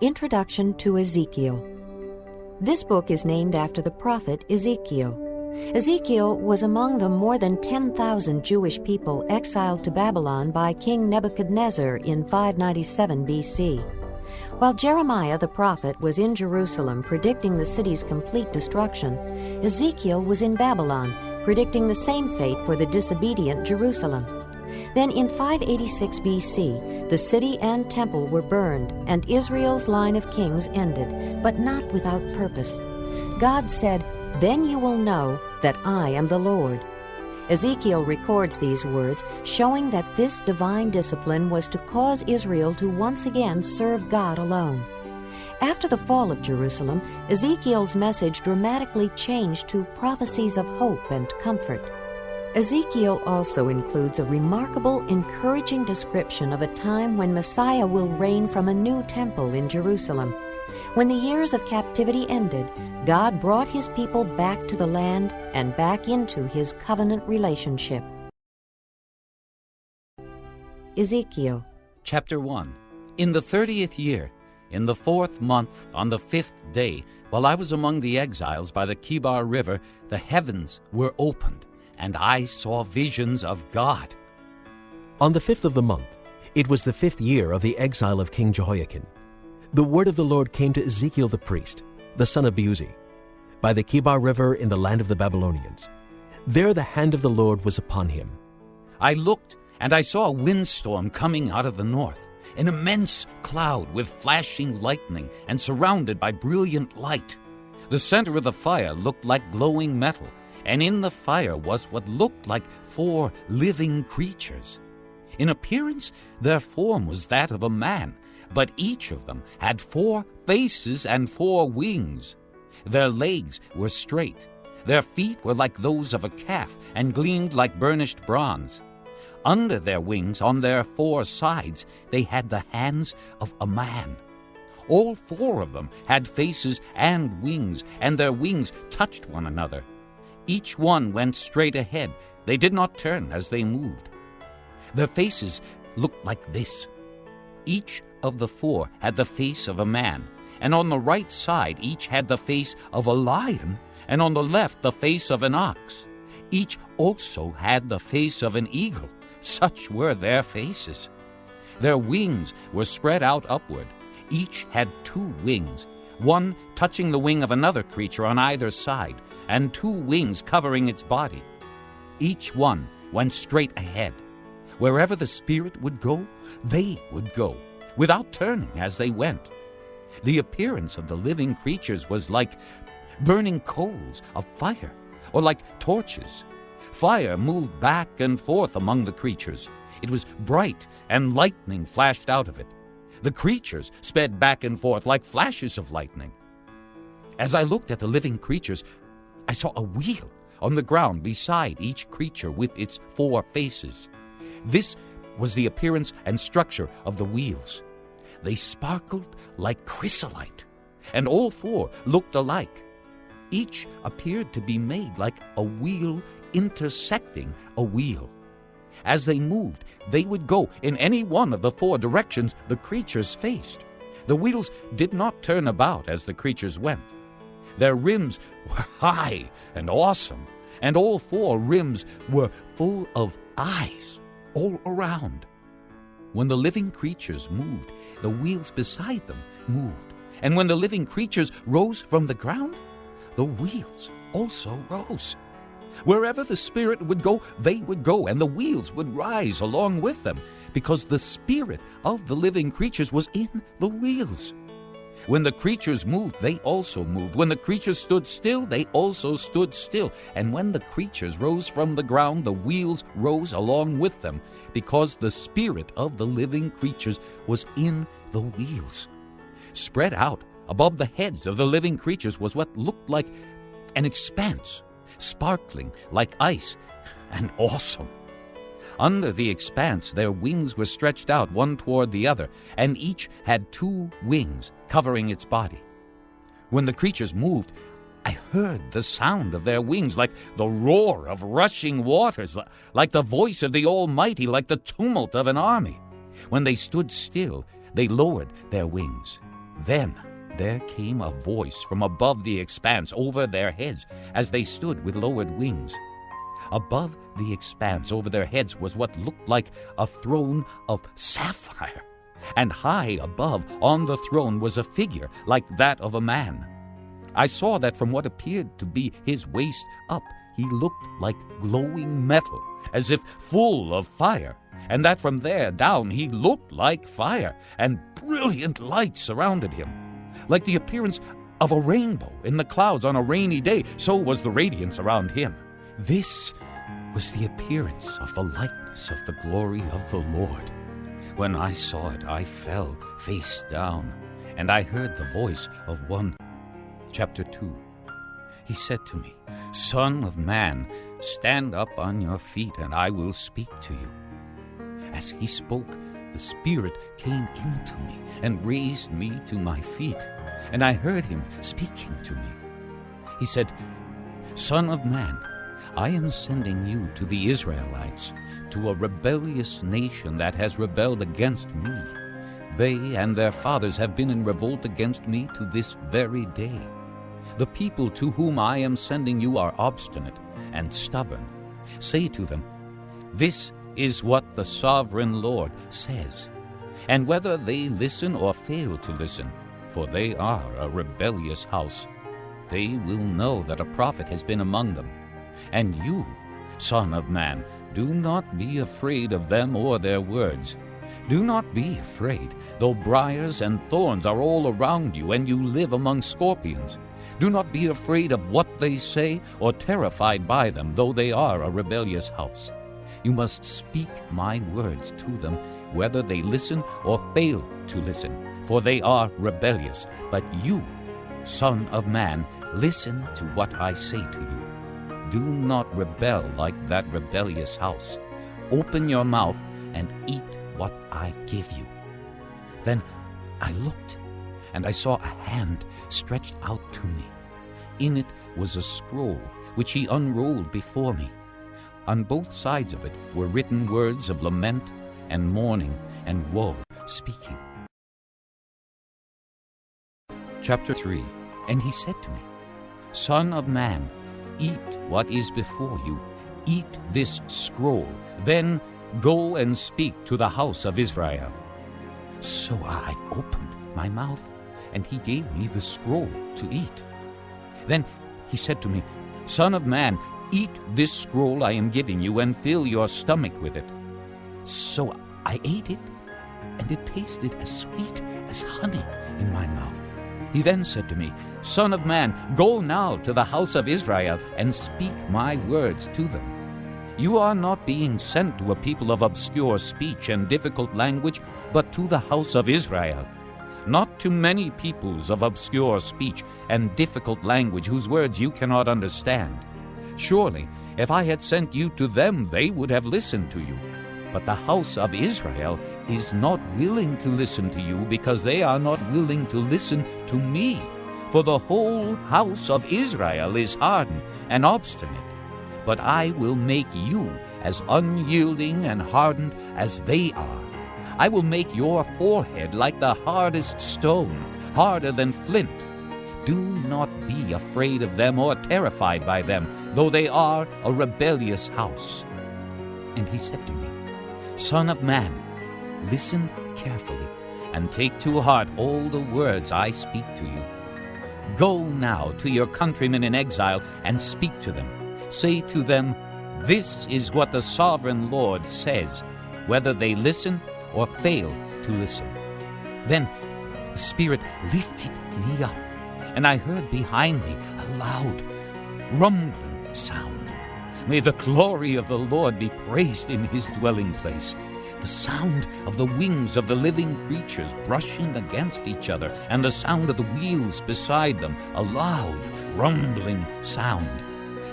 Introduction to Ezekiel. This book is named after the prophet Ezekiel. Ezekiel was among the more than 10,000 Jewish people exiled to Babylon by King Nebuchadnezzar in 597 B.C. While Jeremiah the prophet was in Jerusalem predicting the city's complete destruction, Ezekiel was in Babylon predicting the same fate for the disobedient Jerusalem. Then in 586 B.C., the city and temple were burned, and Israel's line of kings ended, but not without purpose. God said, "Then you will know that I am the Lord." Ezekiel records these words, showing that this divine discipline was to cause Israel to once again serve God alone. After the fall of Jerusalem, Ezekiel's message dramatically changed to prophecies of hope and comfort. Ezekiel also includes a remarkable, encouraging description of a time when Messiah will reign from a new temple in Jerusalem. When the years of captivity ended, God brought His people back to the land and back into His covenant relationship. Ezekiel. Chapter 1. In the 30th year, in the 4th month, on the 5th day, while I was among the exiles by the Kibar River, the heavens were opened, and I saw visions of God. On the 5th of the month, it was the 5th year of the exile of King Jehoiakim. The word of the Lord came to Ezekiel the priest, the son of Buzi, by the Kibar River in the land of the Babylonians. There the hand of the Lord was upon him. I looked, and I saw a windstorm coming out of the north, an immense cloud with flashing lightning and surrounded by brilliant light. The center of the fire looked like glowing metal, and in the fire was what looked like 4 living creatures. In appearance, their form was that of a man, but each of them had 4 faces and 4 wings. Their legs were straight. Their feet were like those of a calf and gleamed like burnished bronze. Under their wings, on their 4 sides, they had the hands of a man. All 4 of them had faces and wings, and their wings touched one another. Each one went straight ahead. They did not turn as they moved. Their faces looked like this. Each of the 4 had the face of a man, and on the right side each had the face of a lion, and on the left the face of an ox. Each also had the face of an eagle. Such were their faces. Their wings were spread out upward. Each had 2 wings, one touching the wing of another creature on either side, and 2 wings covering its body. Each one went straight ahead. Wherever the Spirit would go, they would go, without turning as they went. The appearance of the living creatures was like burning coals of fire, or like torches. Fire moved back and forth among the creatures. It was bright, and lightning flashed out of it. The creatures sped back and forth like flashes of lightning. As I looked at the living creatures, I saw a wheel on the ground beside each creature with its 4 faces. This was the appearance and structure of the wheels. They sparkled like chrysolite, and all 4 looked alike. Each appeared to be made like a wheel intersecting a wheel. As they moved, they would go in any one of the 4 directions the creatures faced. The wheels did not turn about as the creatures went. Their rims were high and awesome, and all 4 rims were full of eyes all around. When the living creatures moved, the wheels beside them moved. And when the living creatures rose from the ground, the wheels also rose. Wherever the Spirit would go, they would go, and the wheels would rise along with them, because the Spirit of the living creatures was in the wheels. When the creatures moved, they also moved. When the creatures stood still, they also stood still. And when the creatures rose from the ground, the wheels rose along with them, because the Spirit of the living creatures was in the wheels. Spread out above the heads of the living creatures was what looked like an expanse, sparkling like ice and awesome. Under the expanse, their wings were stretched out one toward the other, and each had 2 wings covering its body. When the creatures moved, I heard the sound of their wings like the roar of rushing waters, like the voice of the Almighty, like the tumult of an army. When they stood still, they lowered their wings. Then there came a voice from above the expanse over their heads as they stood with lowered wings. Above the expanse over their heads was what looked like a throne of sapphire, and high above on the throne was a figure like that of a man. I saw that from what appeared to be his waist up, he looked like glowing metal, as if full of fire, and that from there down he looked like fire, and brilliant light surrounded him. Like the appearance of a rainbow in the clouds on a rainy day, so was the radiance around him. This was the appearance of the likeness of the glory of the Lord. When I saw it, I fell face down, and I heard the voice of one. Chapter 2. He said to me, "Son of man, stand up on your feet, and I will speak to you." As he spoke, the Spirit came into me and raised me to my feet, and I heard him speaking to me. He said, "Son of man, I am sending you to the Israelites, to a rebellious nation that has rebelled against me. They and their fathers have been in revolt against me to this very day. The people to whom I am sending you are obstinate and stubborn. Say to them, 'This is what the sovereign Lord says.' And whether they listen or fail to listen, for they are a rebellious house, they will know that a prophet has been among them. And you, son of man, do not be afraid of them or their words. Do not be afraid, though briars and thorns are all around you, and you live among scorpions. Do not be afraid of what they say, or terrified by them, though they are a rebellious house. You must speak my words to them, whether they listen or fail to listen, for they are rebellious. But you, son of man, listen to what I say to you. Do not rebel like that rebellious house. Open your mouth and eat what I give you." Then I looked, and I saw a hand stretched out to me. In it was a scroll, which he unrolled before me. On both sides of it were written words of lament and mourning and woe, speaking. Chapter 3. And he said to me, "Son of man, eat what is before you. Eat this scroll. Then go and speak to the house of Israel." So I opened my mouth, and he gave me the scroll to eat. Then he said to me, "Son of man, eat this scroll I am giving you, and fill your stomach with it." So I ate it, and it tasted as sweet as honey in my mouth. He then said to me, "Son of man, go now to the house of Israel and speak my words to them. You are not being sent to a people of obscure speech and difficult language, but to the house of Israel. Not to many peoples of obscure speech and difficult language whose words you cannot understand. Surely, if I had sent you to them, they would have listened to you. But the house of Israel is not willing to listen to you, because they are not willing to listen to me. For the whole house of Israel is hardened and obstinate. But I will make you as unyielding and hardened as they are. I will make your forehead like the hardest stone, harder than flint. Do not be afraid of them or terrified by them, though they are a rebellious house." And he said to me, "Son of man, listen carefully, and take to heart all the words I speak to you. Go now to your countrymen in exile and speak to them. Say to them, 'This is what the sovereign Lord says,' whether they listen or fail to listen." Then the Spirit lifted me up, and I heard behind me a loud, rumbling sound. May the glory of the Lord be praised in his dwelling place. The sound of the wings of the living creatures brushing against each other, and the sound of the wheels beside them, a loud, rumbling sound.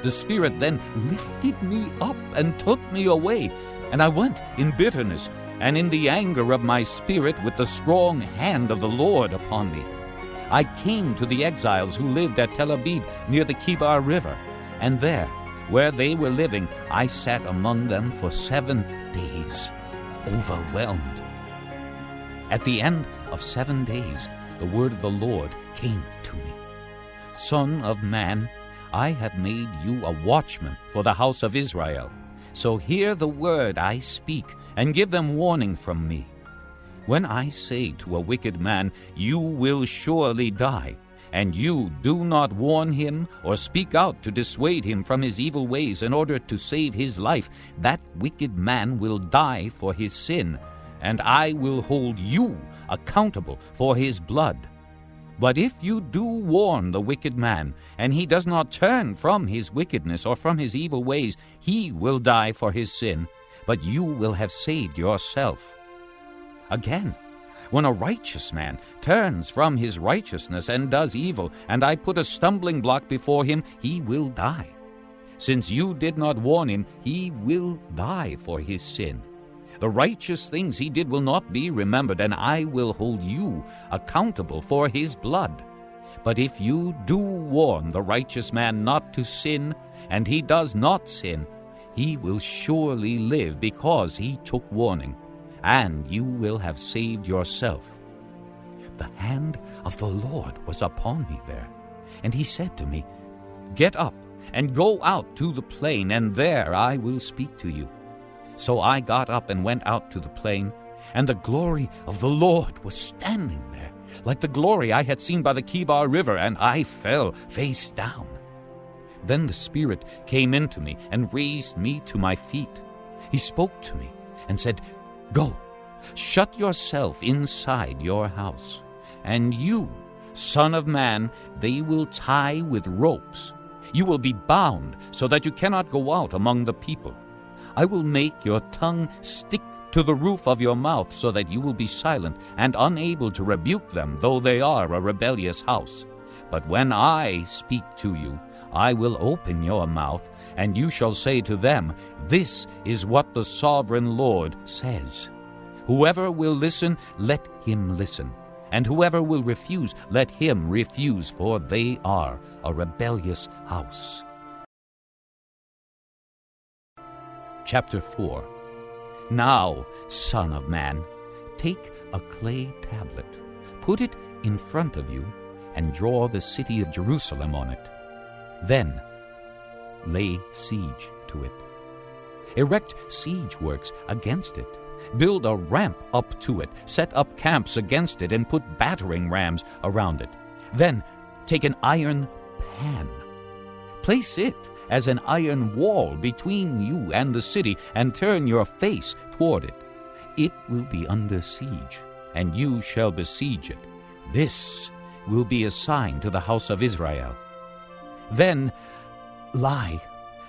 The Spirit then lifted me up and took me away, and I went in bitterness and in the anger of my spirit with the strong hand of the Lord upon me. I came to the exiles who lived at Tel Abib near the Kibar River, and there, where they were living, I sat among them for 7 days, overwhelmed. At the end of 7 days, the word of the Lord came to me. Son of man, I have made you a watchman for the house of Israel. So hear the word I speak, and give them warning from me. When I say to a wicked man, you will surely die, and you do not warn him or speak out to dissuade him from his evil ways in order to save his life, that wicked man will die for his sin, and I will hold you accountable for his blood. But if you do warn the wicked man, and he does not turn from his wickedness or from his evil ways, he will die for his sin, but you will have saved yourself. Again, when a righteous man turns from his righteousness and does evil, and I put a stumbling block before him, he will die. Since you did not warn him, he will die for his sin. The righteous things he did will not be remembered, and I will hold you accountable for his blood. But if you do warn the righteous man not to sin, and he does not sin, he will surely live because he took warning, and you will have saved yourself. The hand of the Lord was upon me there, and he said to me, Get up and go out to the plain, and there I will speak to you. So I got up and went out to the plain, and the glory of the Lord was standing there, like the glory I had seen by the Kibar River, and I fell face down. Then the Spirit came into me and raised me to my feet. He spoke to me and said, Go, shut yourself inside your house, and you, son of man, they will tie with ropes. You will be bound so that you cannot go out among the people. I will make your tongue stick to the roof of your mouth so that you will be silent and unable to rebuke them, though they are a rebellious house. But when I speak to you, I will open your mouth, and you shall say to them, This is what the sovereign Lord says. Whoever will listen, let him listen, and whoever will refuse, let him refuse, for they are a rebellious house. Chapter 4. Now, son of man, take a clay tablet, put it in front of you, and draw the city of Jerusalem on it. Then lay siege to it. Erect siege works against it. Build a ramp up to it. Set up camps against it, and put battering rams around it. Then take an iron pan. Place it as an iron wall between you and the city, and turn your face toward it. It will be under siege, and you shall besiege it. This will be a sign to the house of Israel. Then lie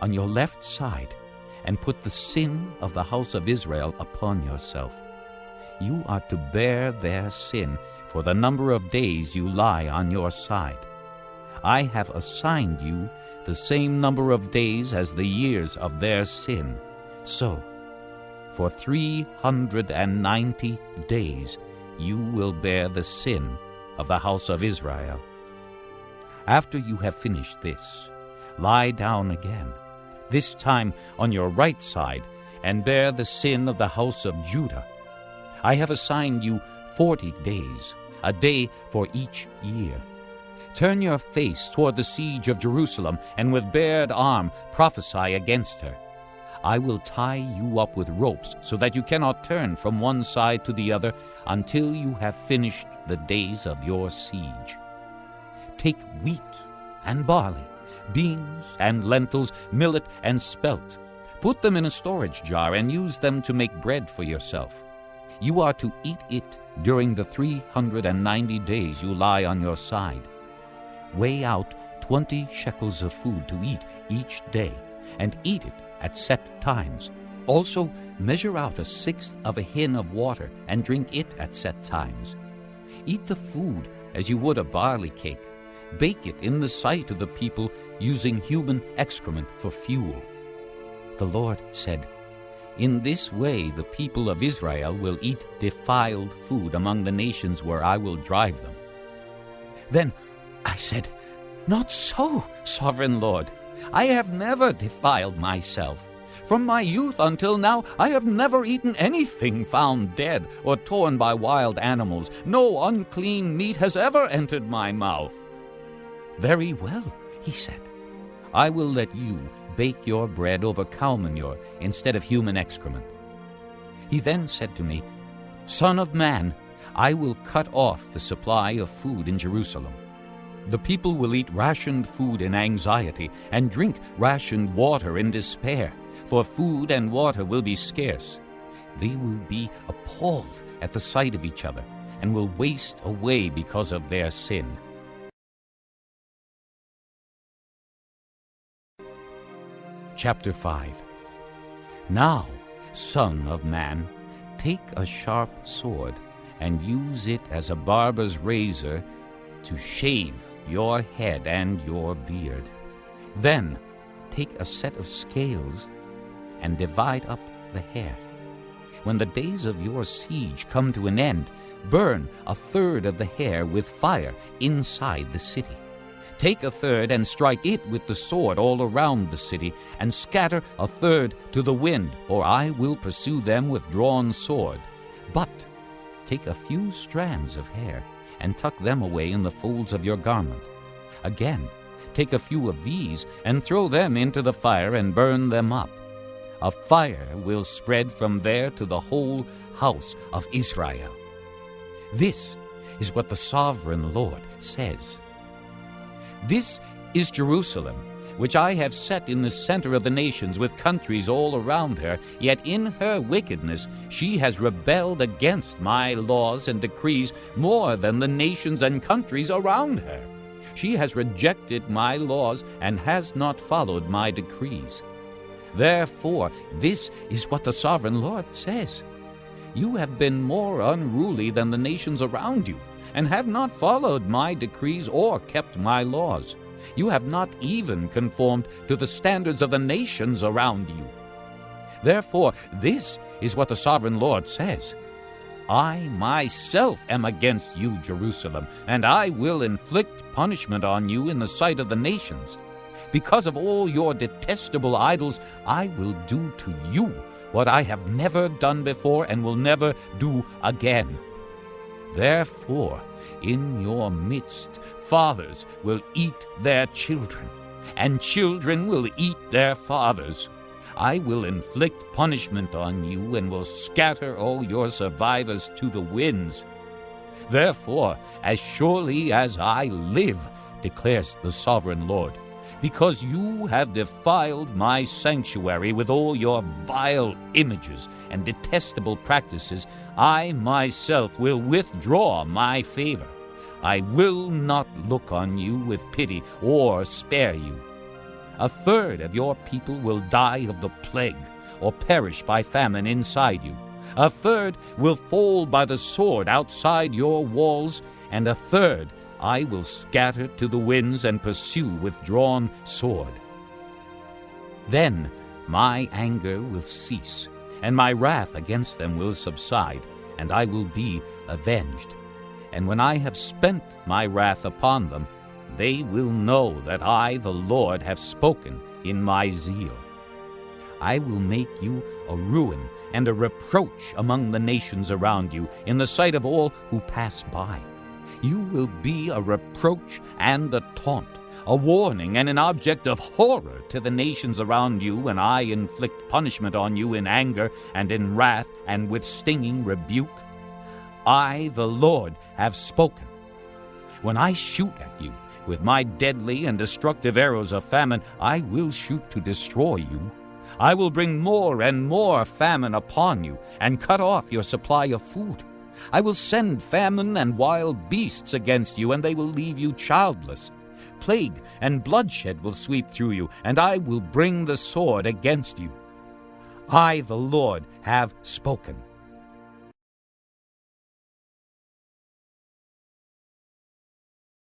on your left side, and put the sin of the house of Israel upon yourself. You are to bear their sin for the number of days you lie on your side. I have assigned you the same number of days as the years of their sin. So, for 390 days you will bear the sin of the house of Israel. After you have finished this, lie down again, this time on your right side, and bear the sin of the house of Judah. I have assigned you 40 days, a day for each year. Turn your face toward the siege of Jerusalem, and with bared arm prophesy against her. I will tie you up with ropes, so that you cannot turn from one side to the other until you have finished the days of your siege. Take wheat and barley, beans and lentils, millet and spelt. Put them in a storage jar and use them to make bread for yourself. You are to eat it during the 390 days you lie on your side. Weigh out 20 shekels of food to eat each day, and eat it at set times. Also measure out 1/6 of a hin of water, and drink it at set times. Eat the food as you would a barley cake. Bake it in the sight of the people, using human excrement for fuel. The Lord said, In this way the people of Israel will eat defiled food among the nations where I will drive them. Then I said, Not so, sovereign Lord. I have never defiled myself. From my youth until now, I have never eaten anything found dead or torn by wild animals. No unclean meat has ever entered my mouth." "Very well," he said. "I will let you bake your bread over cow manure instead of human excrement." He then said to me, "Son of man, I will cut off the supply of food in Jerusalem. The people will eat rationed food in anxiety and drink rationed water in despair, for food and water will be scarce. They will be appalled at the sight of each other and will waste away because of their sin." Chapter 5. "Now, son of man, take a sharp sword and use it as a barber's razor to shave your head and your beard. Then take a set of scales and divide up the hair. When the days of your siege come to an end, burn a third of the hair with fire inside the city. Take a third and strike it with the sword all around the city, and scatter a third to the wind, for I will pursue them with drawn sword. But take a few strands of hair and tuck them away in the folds of your garment. Again, take a few of these and throw them into the fire and burn them up. A fire will spread from there to the whole house of Israel. This is what the sovereign Lord says. This is Jerusalem, which I have set in the center of the nations with countries all around her, yet in her wickedness she has rebelled against my laws and decrees more than the nations and countries around her. She has rejected my laws and has not followed my decrees. Therefore, this is what the sovereign Lord says. You have been more unruly than the nations around you, and have not followed my decrees or kept my laws. You have not even conformed to the standards of the nations around you. Therefore, this is what the sovereign Lord says. I myself am against you, Jerusalem, and I will inflict punishment on you in the sight of the nations. Because of all your detestable idols, I will do to you what I have never done before and will never do again. Therefore, in your midst, fathers will eat their children, and children will eat their fathers. I will inflict punishment on you and will scatter all your survivors to the winds. Therefore, as surely as I live, declares the sovereign Lord, because you have defiled my sanctuary with all your vile images and detestable practices, I myself will withdraw my favor. I will not look on you with pity or spare you. A third of your people will die of the plague or perish by famine inside you. A third will fall by the sword outside your walls, and a third I will scatter to the winds and pursue with drawn sword. Then my anger will cease, and my wrath against them will subside, and I will be avenged. And when I have spent my wrath upon them, they will know that I, the Lord, have spoken in my zeal. I will make you a ruin and a reproach among the nations around you, in the sight of all who pass by. You will be a reproach and a taunt, a warning and an object of horror to the nations around you when I inflict punishment on you in anger and in wrath and with stinging rebuke. I, the Lord, have spoken. When I shoot at you with my deadly and destructive arrows of famine, I will shoot to destroy you. I will bring more and more famine upon you and cut off your supply of food. I will send famine and wild beasts against you, and they will leave you childless. Plague and bloodshed will sweep through you, and I will bring the sword against you. I, the Lord, have spoken.